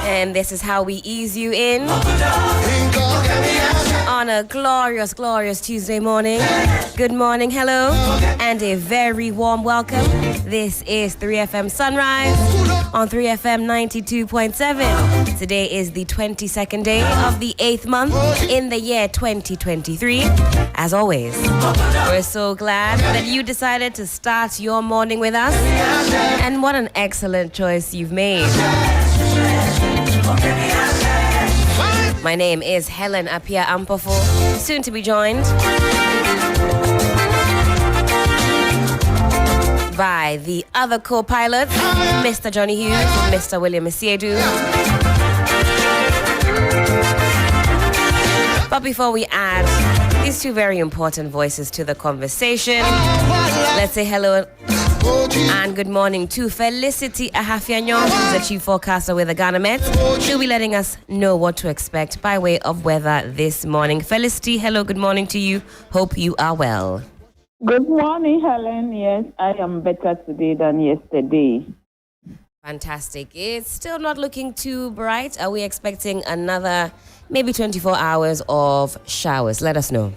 And this is how we ease you in on a glorious, glorious Tuesday morning. Good morning, hello, and a very warm welcome. This is 3FM Sunrise on 3FM 92.7. Today is the 22nd day of the 8th month in the year 2023. As always, we're so glad that you decided to start your morning with us. And what an excellent choice you've made. My name is Helen Apia Ampofo, soon to be joined by the other co-pilots, Mr. Johnny Hughes, Mr. William Isiedu. But before we add these two very important voices to the conversation, let's say hello and good morning to Felicity Ahafianyo, who's the chief forecaster with the Ghana Met. She'll be letting us know what to expect by way of weather this morning. Felicity, hello, good morning to you. Hope you are well. Good morning, Helen. Yes, I am better today than yesterday. Fantastic. It's still not looking too bright. Are we expecting another maybe 24 hours of showers? Let us know.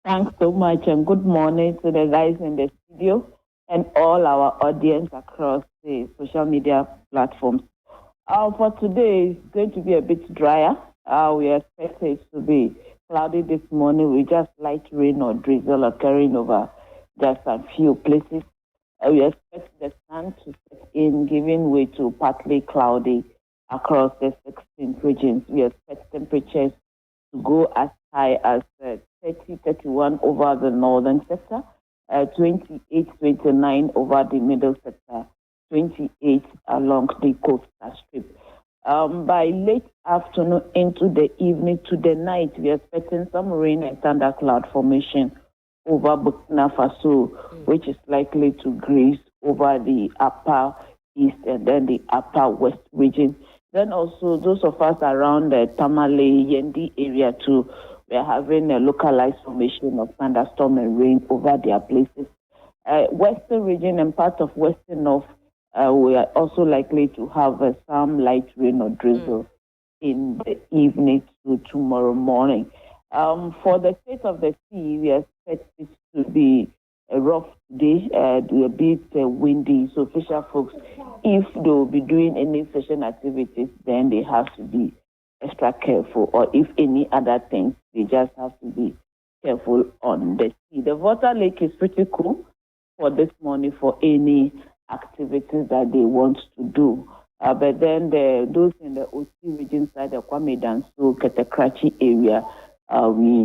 Thanks so much, and good morning to the guys in the studio and all our audience across the social media platforms. For today, it's going to be a bit drier. We expect it to be cloudy this morning with just light rain or drizzle occurring over just a few places. We expect the sun to set in, giving way to partly cloudy across the 16 regions. We expect temperatures to go as high as 31 over the northern sector, 28, 29 over the middle sector, 28 along the coastal strip. By late afternoon into the evening to the night, we are expecting some rain and thundercloud formation over Burkina Faso, which is likely to graze over the upper east and then the upper west region. Then also those of us around the Tamale, Yendi area too, we are having a localized formation of thunderstorm and rain over their places. Western region and part of western north, we are also likely to have some light rain or drizzle in the evening to tomorrow morning. For the state of the sea, we expect it to be a rough day, a bit windy. So fisher folks, if they will be doing any fishing activities, then they have to be extra careful, or if any other things, they just have to be careful on the sea. The water lake is pretty cool for this morning for any activities that they want to do. But then those in the OT region side, the Kwame Danso, Ketekrachi area,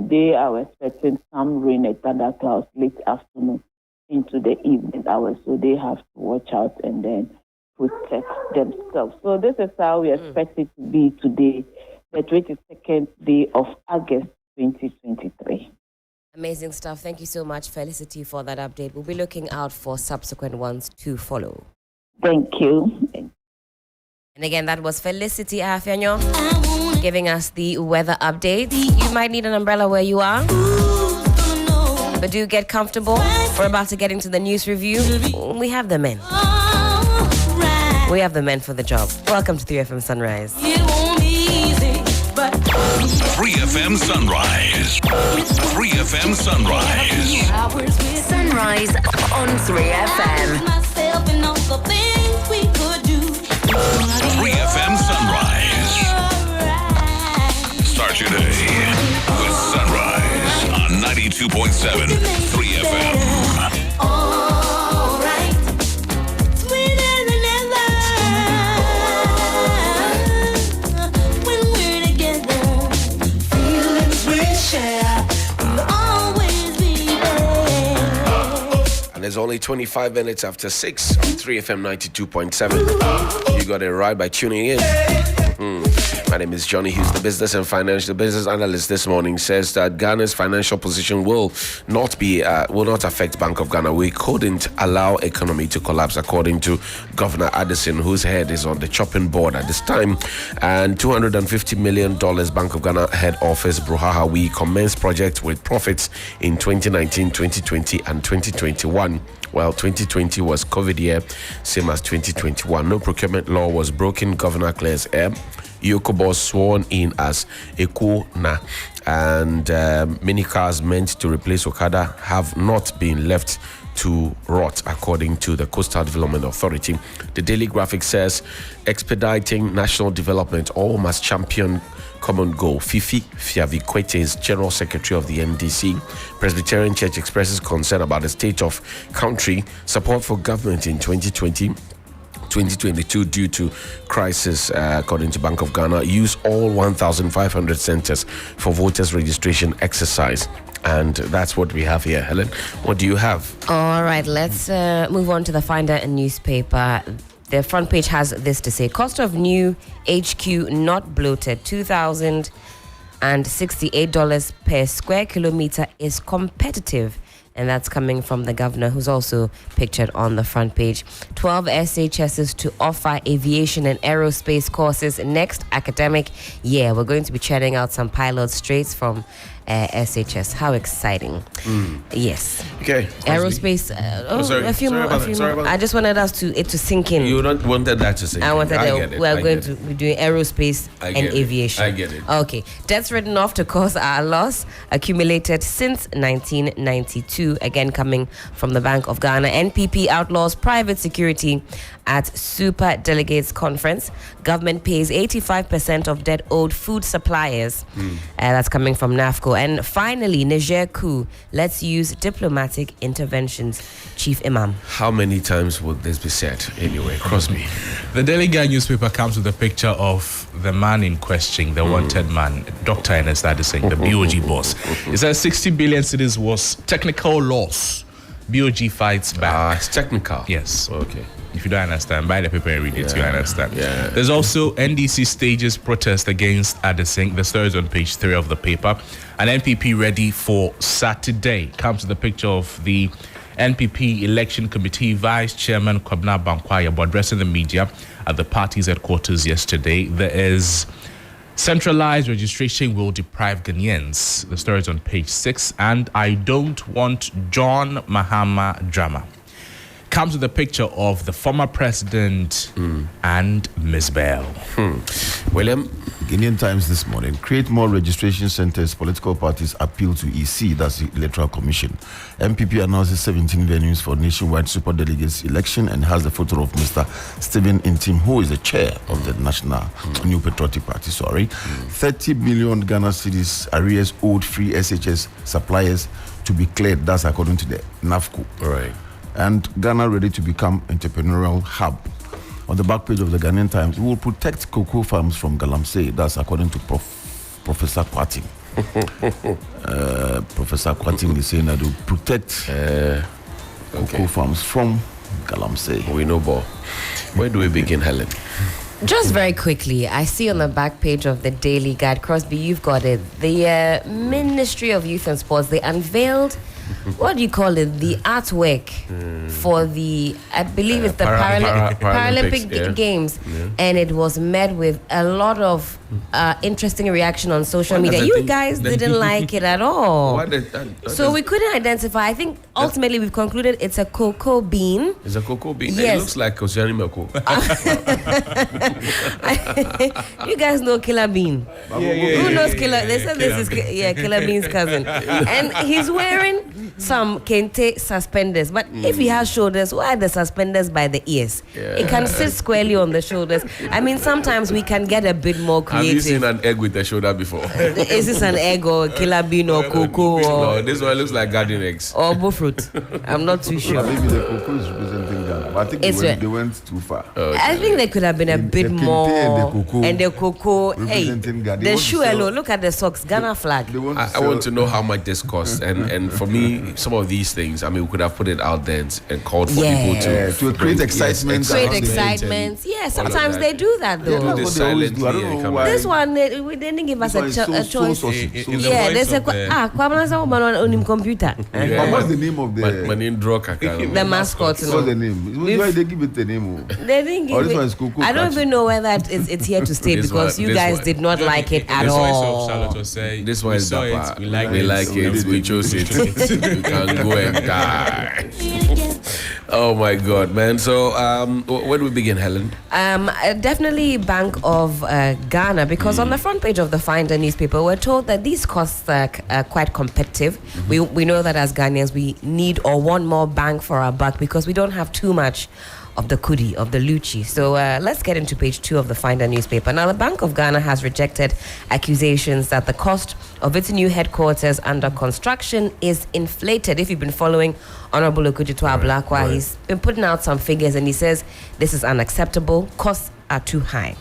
they are expecting some rain and thunderclouds late afternoon into the evening hours. So they have to watch out and then protect themselves. So this is how we expect it to be today, the 22nd day of August 2023. Amazing stuff. Thank you so much, Felicity, for that update. We'll be looking out for subsequent ones to follow. Thank you. And again, that was Felicity Ahafianyo giving us the weather update. You might need an umbrella where you are, but do get comfortable. We're about to get into the news review. We have the men. We have the men for the job. Welcome to 3FM Sunrise. 3FM Sunrise. 3FM Sunrise. Sunrise on 3FM. 3FM Sunrise. Start your day with Sunrise on 92.7 3FM. There's only 25 minutes after 6 on 3FM 92.7. You got it right by tuning in. My name is Johnny Hughes, the business analyst this morning, says that Ghana's financial position will not affect Bank of Ghana. We couldn't allow economy to collapse, according to Governor Addison, whose head is on the chopping board at this time. And $250 million Bank of Ghana head office, Bruhaha, we commenced project with profits in 2019, 2020, and 2021. Well, 2020 was COVID year, same as 2021. No procurement law was broken. Governor clears air. Yokobo sworn in as Ekuna, and many cars meant to replace Okada have not been left to rot, according to the Coastal Development Authority. The Daily Graphic says, expediting national development, all must champion common goal. Fifi Fiavikwete is General Secretary of the NDC. Presbyterian Church expresses concern about the state of country, support for government in 2022 due to crisis, according to Bank of Ghana. Use all 1,500 centers for voters registration exercise. And that's what we have here. Helen, what do you have? All right, let's move on to the Finder newspaper. The front page has this to say: cost of new HQ not bloated, $2,068 per square kilometer is competitive. And that's coming from the governor, who's also pictured on the front page. 12 SHSs to offer aviation and aerospace courses next academic year. We're going to be chatting out some pilots straight from SHS. How exciting. Yes. Okay. Aerospace. A few more. I just wanted us to sink in. You not wanted that to sink in. I wanted that. We're going to be doing aerospace and aviation. I get it. Okay. Debts written off to cause our loss accumulated since 1992. Again, coming from the Bank of Ghana. NPP outlaws private security at Super Delegates Conference. Government pays 85% of debt owed food suppliers. That's coming from NAFCO. And finally, Niger coup. Let's use diplomatic interventions. Chief Imam. How many times would this be said anyway? Crosby. The Daily Guide newspaper comes with a picture of the man in question, the wanted man, Dr. Ernest Addison, the BOG boss. It says 60 billion cedis was technical loss. BOG fights back. It's technical. Yes. Okay. If you don't understand, buy the paper and read it, you understand. Yeah. There's also NDC stages protest against Addison. The story is on page 3 of the paper. An NPP ready for Saturday. Comes to the picture of the NPP Election Committee Vice Chairman Kwabena Bankwaya addressing the media at the party's headquarters yesterday. There is centralized registration will deprive Ghanaians. The story is on page 6. And I don't want John Mahama drama. Comes with a picture of the former president and Ms. Bell. William? Guinean Times this morning. Create more registration centers. Political parties appeal to EC, that's the Electoral Commission. MPP announces 17 venues for nationwide super delegates election and has the photo of Mr. Stephen Intim, who is the chair of the National New Patriotic Party. 30 billion Ghana cedis arrears owed free SHS suppliers to be cleared. That's according to the NAFCO. Right. And Ghana ready to become entrepreneurial hub. On the back page of the Ghanaian Times, we will protect cocoa farms from Galamsey. That's according to Professor Kwating. Professor Kwating is saying that we will protect cocoa farms from Galamsey. We know more. Where do we begin, Helen? Just very quickly, I see on the back page of the Daily Guide, Crosby, you've got it. The Ministry of Youth and Sports, they unveiled, what do you call it? The artwork for the, I believe it's the Paralympic Games. Yeah. And it was met with a lot of interesting reaction on social media. You guys didn't like it at all. So we couldn't identify. I think ultimately we've concluded it's a cocoa bean. It's a cocoa bean. Yes. It looks like Oceanic Mako. You guys know Killer Bean. Who knows Killer? They said this is Killer Bean's cousin. And he's wearing some kente suspenders. But if he has shoulders, why are the suspenders by the ears? It can sit squarely on the shoulders. I mean, sometimes we can get a bit more creative. Have you seen an egg with a shoulder before? Is this an egg or Killer Bean or cocoa? No, this one looks like garden eggs. Or bull fruit. I'm not too sure. Maybe the cocoa is representing Ghana. I think they went too far. I think they could have been a bit more. And the cocoa. Hey, the shoe alone. Look at the socks. Ghana flag. I want to know how much this costs, and for me, some of these things, I mean, we could have put it out there and called for people to create excitement. Create excitement. Yeah, sometimes they do that though. That's what they always do. I don't know why. This one, they didn't give us a choice. Yeah, they said, Kwabena sa woman on computer. What's the name of the mascot? What's the name? Why they give it the name? They didn't give it. I don't even know whether it's here to stay because you guys did not like it at all. This one is Dapper. We like it. We chose it. You can go and die. Oh my God, man. So, where do we begin, Helen? Definitely Bank of Ghana, because on the front page of the Finder newspaper, we're told that these costs are quite competitive. We know that as Ghanaians, we need or want more bang for our buck because we don't have too much of the kudi, of the luchi. So let's get into page 2 of the Finder newspaper. Now, the Bank of Ghana has rejected accusations that the cost of its new headquarters under construction is inflated. If you've been following Honorable Okudzeto Ablakwa, he's been putting out some figures and he says this is unacceptable. Costs are too high.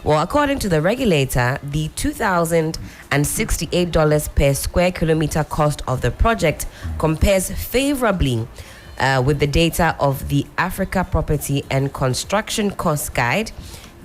Well, according to the regulator, the $2,068 per square kilometer cost of the project compares favorably with the data of the Africa Property and Construction Cost Guide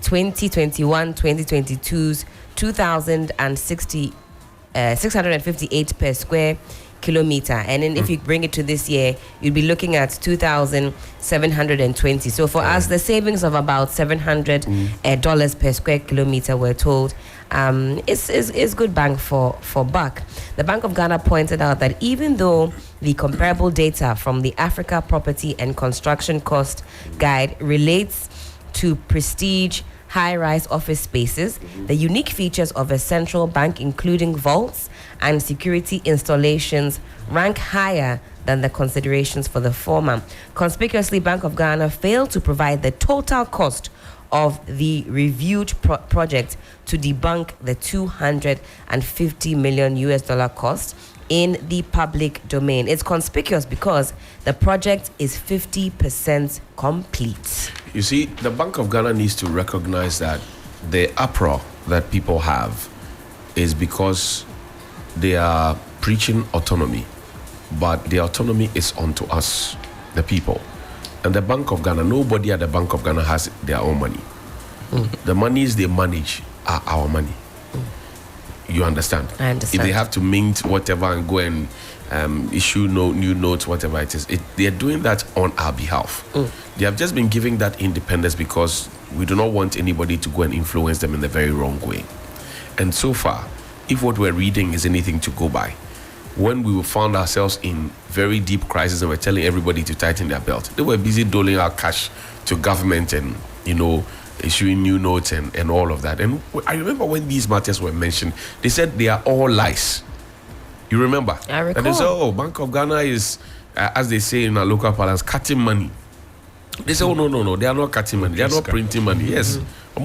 2021-2022's $2,658 per square kilometer. And then if you bring it to this year, you'd be looking at 2,720. So for us, the savings of about $700 per square kilometer, we're told, is good bang for buck. The Bank of Ghana pointed out that even though the comparable data from the Africa Property and Construction Cost Guide relates to prestige high-rise office spaces, the unique features of a central bank, including vaults and security installations, rank higher than the considerations for the former. Conspicuously, Bank of Ghana failed to provide the total cost of the reviewed project to debunk the $250 million cost in the public domain. It's conspicuous because the project is 50% complete. You see, the Bank of Ghana needs to recognize that the uproar that people have is because they are preaching autonomy, but the autonomy is onto us, the people. And the Bank of Ghana, nobody at the Bank of Ghana has their own money. The monies they manage are our money. You understand? I understand. If they have to mint whatever and go and issue new notes, whatever it is, they are doing that on our behalf. They have just been giving that independence because we do not want anybody to go and influence them in the very wrong way. And so far, if what we're reading is anything to go by, when we found ourselves in very deep crisis and we're telling everybody to tighten their belt, they were busy doling out cash to government and, issuing new notes and all of that. And I remember when these matters were mentioned, they said they are all lies. You remember? I recall. And they said, Bank of Ghana is, as they say in our local parlance, cutting money. They say, no, they are not cutting money. They are not printing money. Yes. We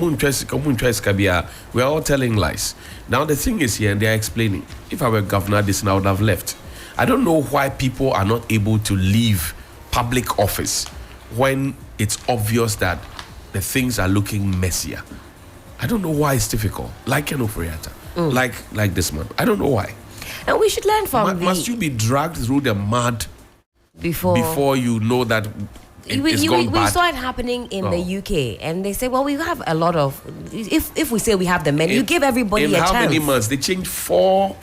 are all telling lies. Now the thing is here, and they are explaining. If I were governor, this now would have left. I don't know why people are not able to leave public office when it's obvious that the things are looking messier. I don't know why it's difficult. Like Ken Ofori-Atta, like this man. I don't know why. And we should learn from must you be dragged through the mud before you know that we saw it happening in the UK, and they say, well, we have a lot of. If we say we have the men, you give everybody a chance. In how many months? They changed four.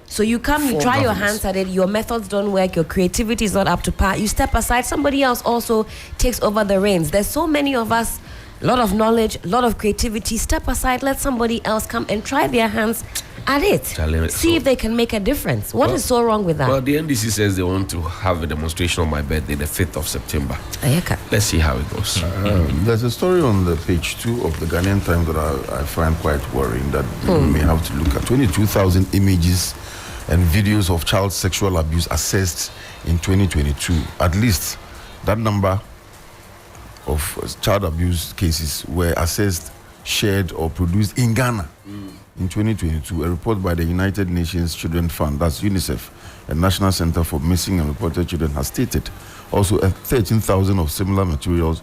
So you come, you try your hands at it. Your methods don't work. Your creativity is not up to par. You step aside. Somebody else also takes over the reins. There's so many of us. A lot of knowledge, a lot of creativity. Step aside. Let somebody else come and try their hands at it. See if they can make a difference. What is so wrong with that? Well, the NDC says they want to have a demonstration on my birthday, the 5th of September. Ayaka. Let's see how it goes. There's a story on the page 2 of the Ghanaian Times that I find quite worrying that we may have to look at. 22,000 images and videos of child sexual abuse assessed in 2022. At least that number of child abuse cases were assessed, shared, or produced in Ghana. in 2022, a report by the United Nations Children's Fund, that's UNICEF, a National Center for Missing and Reported Children, has stated also 13,000 of similar materials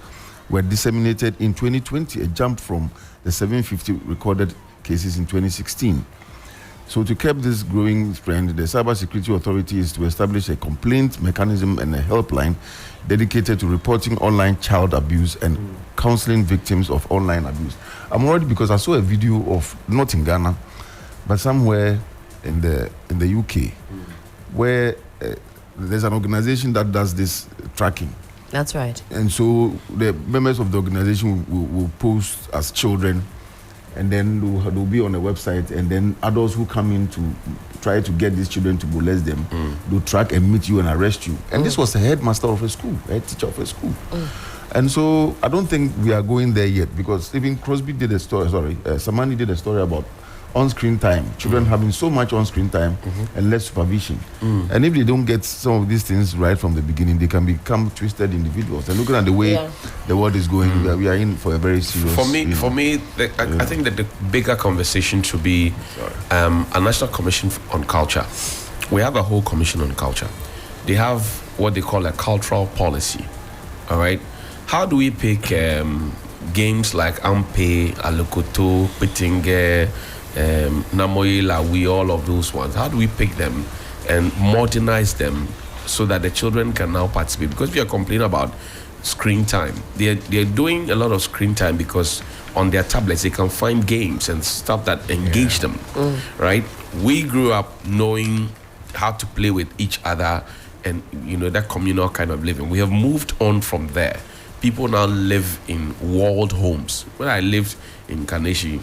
were disseminated in 2020, a jump from the 750 recorded cases in 2016. So to curb this growing trend, the Cybersecurity Authority is to establish a complaint mechanism and a helpline dedicated to reporting online child abuse and counseling victims of online abuse. I'm worried because I saw a video of, not in Ghana, but somewhere in the UK, where there's an organization that does this tracking. That's right. And so the members of the organization will post as children, and then they'll be on a website, and then adults who come in to try to get these children to molest them, they'll track and meet you and arrest you. And this was the headmaster of a school, head teacher of a school. And so I don't think we are going there yet, because Stephen Crosby did a story, Samani did a story about on-screen time, children having so much on-screen time and less supervision. And if they don't get some of these things right from the beginning, they can become twisted individuals. And looking at the way the world is going, we are in for a very serious... For me, I think that the bigger conversation should be a National Commission on Culture. We have a whole commission on culture. They have what they call a cultural policy, all right? How do we pick games like Ampe, Alokoto, Petinge, Namoye, Lawi, all of those ones? How do we pick them and modernize them so that the children can now participate? Because we are complaining about screen time. They're doing a lot of screen time because on their tablets they can find games and stuff that engage them, right? We grew up knowing how to play with each other and, that communal kind of living. We have moved on from there. People now live in walled homes. When I lived in Kaneshi,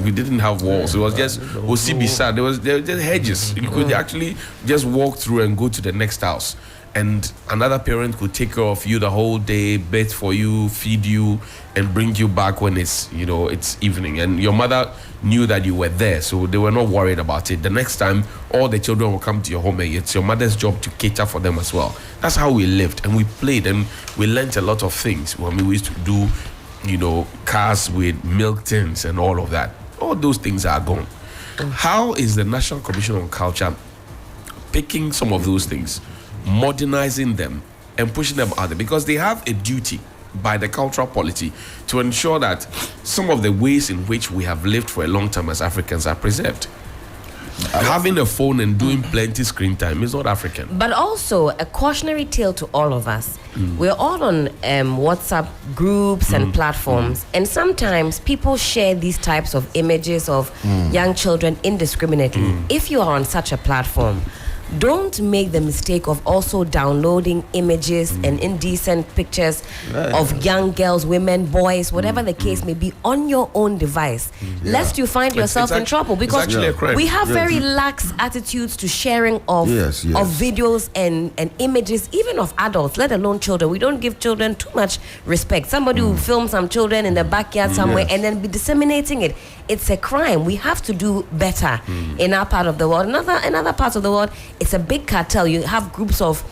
we didn't have walls. It was just Osibisa. There were just hedges. You could actually just walk through and go to the next house. And another parent could take care of you the whole day, bathe for you, feed you, and bring you back when it's evening. And your mother knew that you were there, so they were not worried about it. The next time, all the children will come to your home, and it's your mother's job to cater for them as well. That's how we lived, and we played, and we learned a lot of things. We used to do, cars with milk tins and all of that. All those things are gone. How is the National Commission on Culture picking some of those things, modernizing them, and pushing them out there? Because they have a duty by the cultural policy to ensure that some of the ways in which we have lived for a long time as Africans are preserved. Having a phone and doing plenty screen time is not African. But also a cautionary tale to all of us. We're all on WhatsApp groups and platforms, and sometimes people share these types of images of young children indiscriminately. If you are on such a platform, don't make the mistake of also downloading images and indecent pictures of young girls, women, boys, whatever the case may be, on your own device, lest you find yourself in trouble. Because we have very lax attitudes to sharing of videos and images, even of adults, let alone children. We don't give children too much respect. Somebody will film some children in the backyard somewhere and then be disseminating it. It's a crime. We have to do better in our part of the world. Another part of the world, it's a big cartel. You have groups of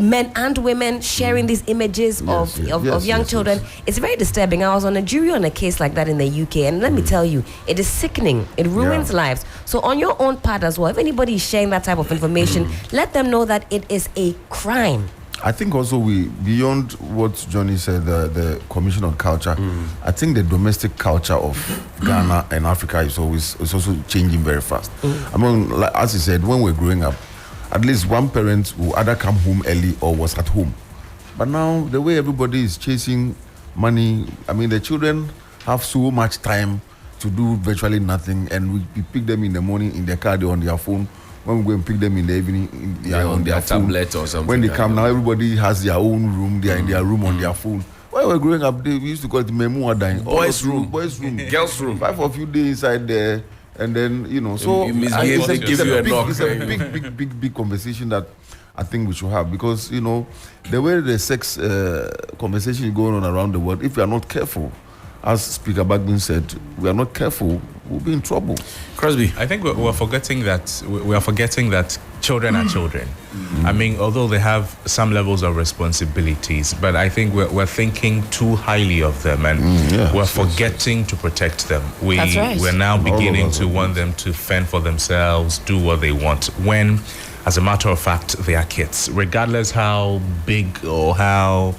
men and women sharing these images of young children. It's very disturbing. I was on a jury on a case like that in the UK, and let me tell you, it is sickening. It ruins lives. So on your own part as well, if anybody is sharing that type of information, let them know that it is a crime. I think also beyond what Johnny said, the Commission on Culture, I think the domestic culture of Ghana and Africa is also changing very fast. I mean, like, as he said, when we're growing up, at least one parent will either come home early or was at home. But now, the way everybody is chasing money, I mean, the children have so much time to do virtually nothing, and we pick them in the morning in their car, they're on their phone. When we go and pick them in the evening, they are on their tablet or something. When they come now, everybody has their own room. They are in their room on their phone. When we were growing up, we used to call it Memu Adain. Boys' room, girls' room. 5 of you days inside there, and then so it's a big conversation that I think we should have, because the way the sex conversation is going on around the world, if we are not careful, as Speaker Bagbin said, we are not careful, we'll be in trouble. Crosby. I think we're forgetting that we are forgetting that children are children. I mean, although they have some levels of responsibilities, but I think we're thinking too highly of them, and we're forgetting to protect them. That's right. We're now beginning to want them to fend for themselves, do what they want, when, as a matter of fact, they are kids, regardless how big or how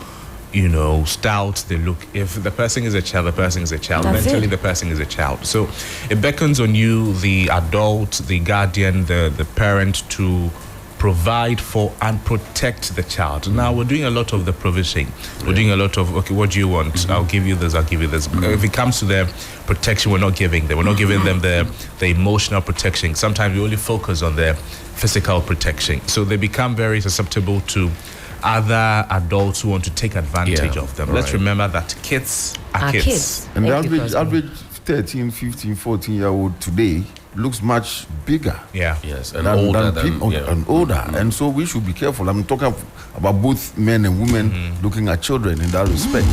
stout they look. If the person is a child, the person is a child. That's Mentally, it. the person is a child. So it beckons on you, the adult, the guardian, the parent, to provide for and protect the child. Now, we're doing a lot of the provision. We're doing a lot of, okay, what do you want? I'll give you this, I'll give you this. If it comes to their protection, we're not giving them. We're not giving them the emotional protection. Sometimes we only focus on their physical protection. So they become very susceptible to other adults who want to take advantage of them. Let's remember that kids are kids. And the Thank you, average 13, 15, 14-year-old today looks much bigger. Yeah. Yes, and than older people, and older. And so we should be careful. I'm talking about both men and women looking at children in that respect.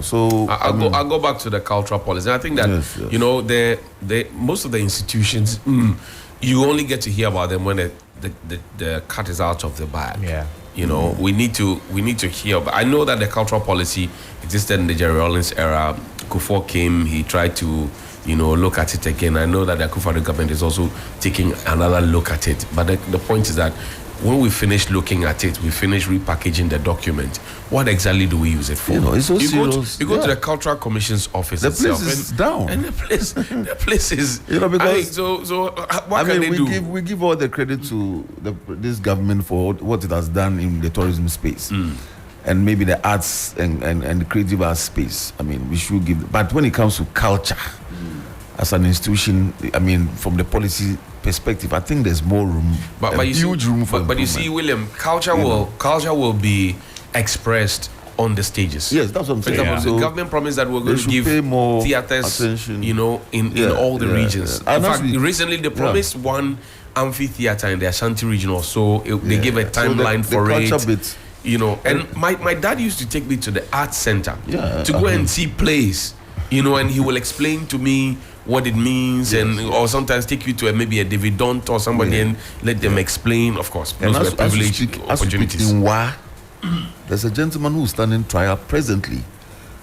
So I'll go back to the cultural policy. And I think that most of the institutions, you only get to hear about them when the cat is out of the bag. Yeah. We need to hear. But I know that the cultural policy existed in the Jerry Rawlings era. Kufuor came, he tried to look at it again. I know that the Akufo-Addo government is also taking another look at it. But the point is that when we finish looking at it, we finish repackaging the document. What exactly do we use it for? It's so you serious. go to the Cultural Commission's office. The itself, place is down. and the place is. Because what can they do? We give all the credit to this government for what it has done in the tourism space. And maybe the arts and the creative arts space. I mean, we should give. But when it comes to culture, as an institution, I mean, from the policy perspective, I think there's more room. But you huge see, room for. But you see, William, culture will be expressed on the stages. Yes, that's what I'm For saying. example, the government promised that we're going to give pay more theaters, attention. in all the regions. Yeah. In fact, recently they promised one amphitheater in the Ashanti region or so. They gave a timeline for the it. bit. And my dad used to take me to the arts center to go okay. and see plays, and he will explain to me what it means, or sometimes take you to maybe a David Daunt or somebody and let them explain. Of course, And those were privileged as we speak opportunities. in Wa, there's a gentleman who's standing trial presently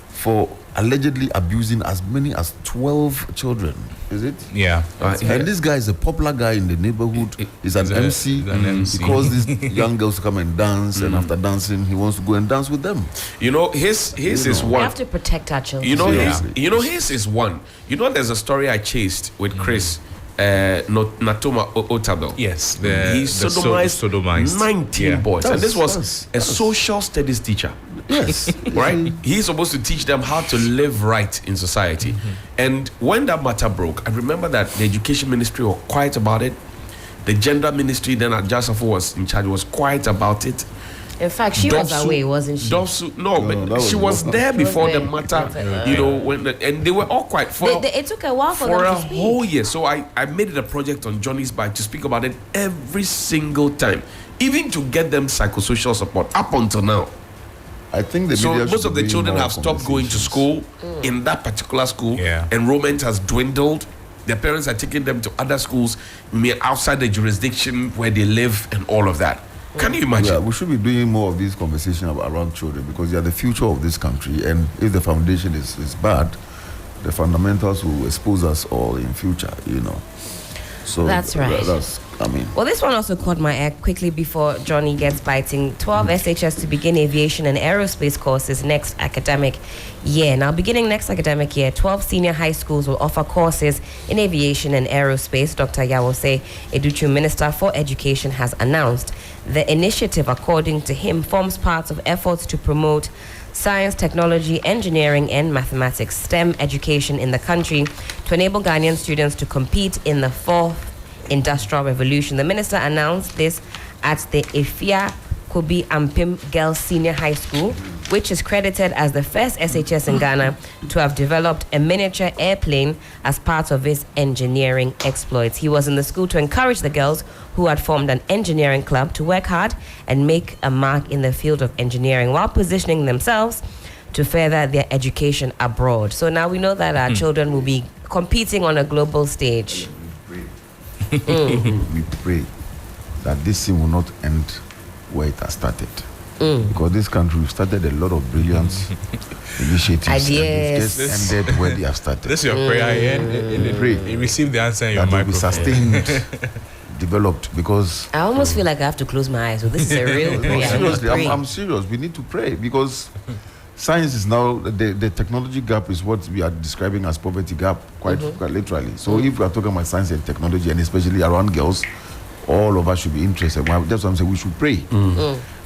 for allegedly abusing as many as 12 children. Is it? Yeah. And this guy is a popular guy in the neighborhood. He's an MC. MC. He calls these young girls to come and dance, and after dancing, he wants to go and dance with them. His is We one. have to protect our children. His is one. There's a story I chased with Chris. Natoma Otabel. Yes, he sodomized 19 boys, and this was a That's- social studies teacher. Yes. Right? He's supposed to teach them how to live right in society. And when that matter broke, I remember that the education ministry were quiet about it. The gender ministry, then Ajasafo was in charge, was quiet about it. In fact, she was Dopsu- away, wasn't she? Dopsu- that but was she was Dopsu. there before the there. matter, and they were all quiet for It took a while for for them a to speak. whole year. So I made it a project on Johnny's Bike to speak about it every single time, even to get them psychosocial support up until now. I think the So media most should of the be children more have stopped going to school in that particular school. Yeah. Enrollment has dwindled. Their parents are taking them to other schools outside the jurisdiction where they live and all of that. Can you imagine? Yeah, we should be doing more of these conversations around children because they are the future of this country. And if the foundation is bad, the fundamentals will expose us all in future, So That's right. Well, this one also caught my eye quickly before Johnny gets biting. 12 SHS to begin aviation and aerospace courses next academic year. Now, beginning next academic year, 12 senior high schools will offer courses in aviation and aerospace. Dr. Yawose Educhu, Minister for Education, has announced the initiative, according to him, forms part of efforts to promote science, technology, engineering, and mathematics STEM education in the country to enable Ghanaian students to compete in the fourth industrial revolution. The minister announced this at the Efia Kobi Ampim Girls Senior High School, which is credited as the first SHS in Ghana to have developed a miniature airplane as part of its engineering exploits. He was in the school to encourage the girls who had formed an engineering club to work hard and make a mark in the field of engineering while positioning themselves to further their education abroad. So now we know that our children will be competing on a global stage. We pray that this thing will not end where it has started. Because this country, we've started a lot of brilliant initiatives. Ideas. And they've just ended where they have started. This is your prayer here. Pray You received the answer in your that will be microphone. sustained, developed, because I almost feel like I have to close my eyes. So this is a real prayer. I need to seriously, pray. I'm serious. We need to pray because science is now the technology gap is what we are describing as poverty gap, quite literally. So if we are talking about science and technology, and especially around girls, all of us should be interested. Well, that's what I'm saying. We should pray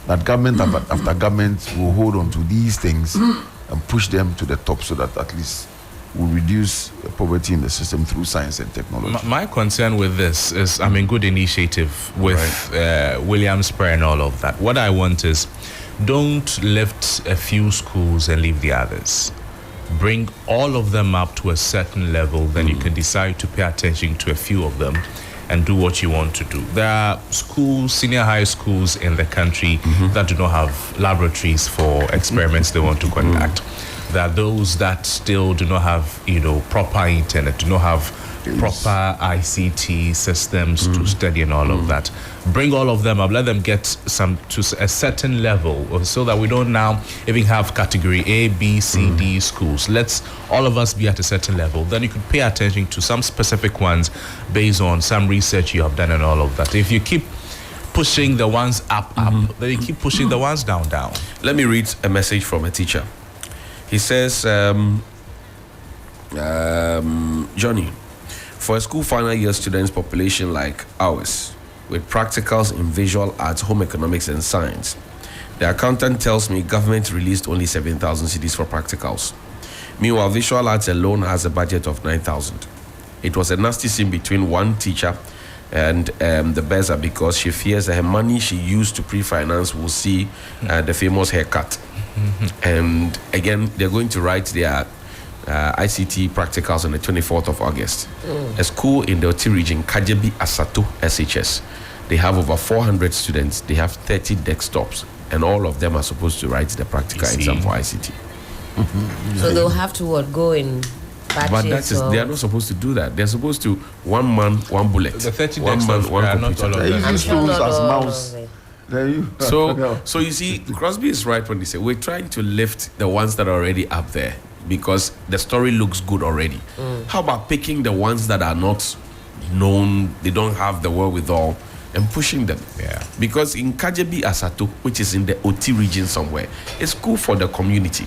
that government after government will hold on to these things and push them to the top, so that at least we'll reduce poverty in the system through science and technology. My concern with this is, I mean, good initiative with Williams Prayer and all of that. What I want is, don't lift a few schools and leave the others. Bring all of them up to a certain level, then you can decide to pay attention to a few of them and do what you want to do. There are schools, senior high schools in the country that do not have laboratories for experiments they want to conduct. There are those that still do not have, proper internet, do not have proper ICT systems to study and all of that. Bring all of them up, let them get some to a certain level, so that we don't now even have category A, B, C, D schools. Let's all of us be at a certain level. Then you could pay attention to some specific ones based on some research you have done and all of that. If you keep pushing the ones up, then you keep pushing the ones down. Let me read a message from a teacher. He says, Johnny, for a school final year students population like ours, with practicals in visual arts, home economics and science, the accountant tells me government released only 7,000 cedis for practicals. Meanwhile, visual arts alone has a budget of 9,000. It was a nasty scene between one teacher and the Beza, because she fears that her money she used to pre-finance will see the famous haircut. And again, they're going to write their ICT practicals on the 24th of August. A school in the Oti region, Kajebi Asato SHS, they have over 400 students. They have 30 desktops, and all of them are supposed to write the practical exam for ICT. So they'll have to go in batches. But that is, they are not supposed to do that. They're supposed to 1 man, 1 bullet. The 30 1 man, desktops 1 are not computer. all of They're them. using tools as mouse. So you see, Crosby is right when he said we're trying to lift the ones that are already up there because the story looks good already. How about picking the ones that are not known, they don't have the wherewithal, and pushing them? Yeah. Because in Kajebi Asato, which is in the Oti region somewhere, it's cool for the community.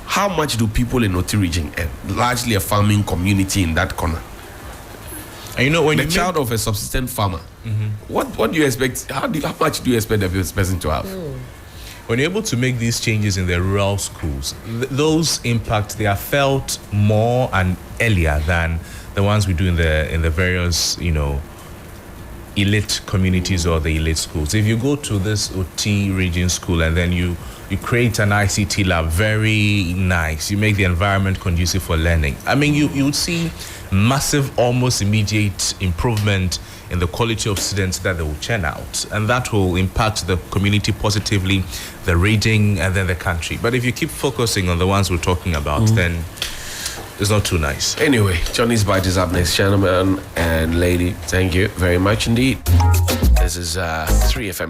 How much do people in Oti region earn? Largely a farming community in that corner. And when The you child of a subsistent farmer. What do you expect? How much do you expect this person to have? When you're able to make these changes in the rural schools, those impacts, they are felt more and earlier than the ones we do in the various, elite communities or the elite schools. If you go to this OT region school and then you create an ICT lab, very nice, you make the environment conducive for learning. I mean, you would see massive, almost immediate improvement in the quality of students that they will churn out, and that will impact the community positively, the region, and then the country. But if you keep focusing on the ones we're talking about, then it's not too nice. Anyway, Johnny's Bite is up next, gentlemen and lady. Thank you very much indeed. This is 3FM.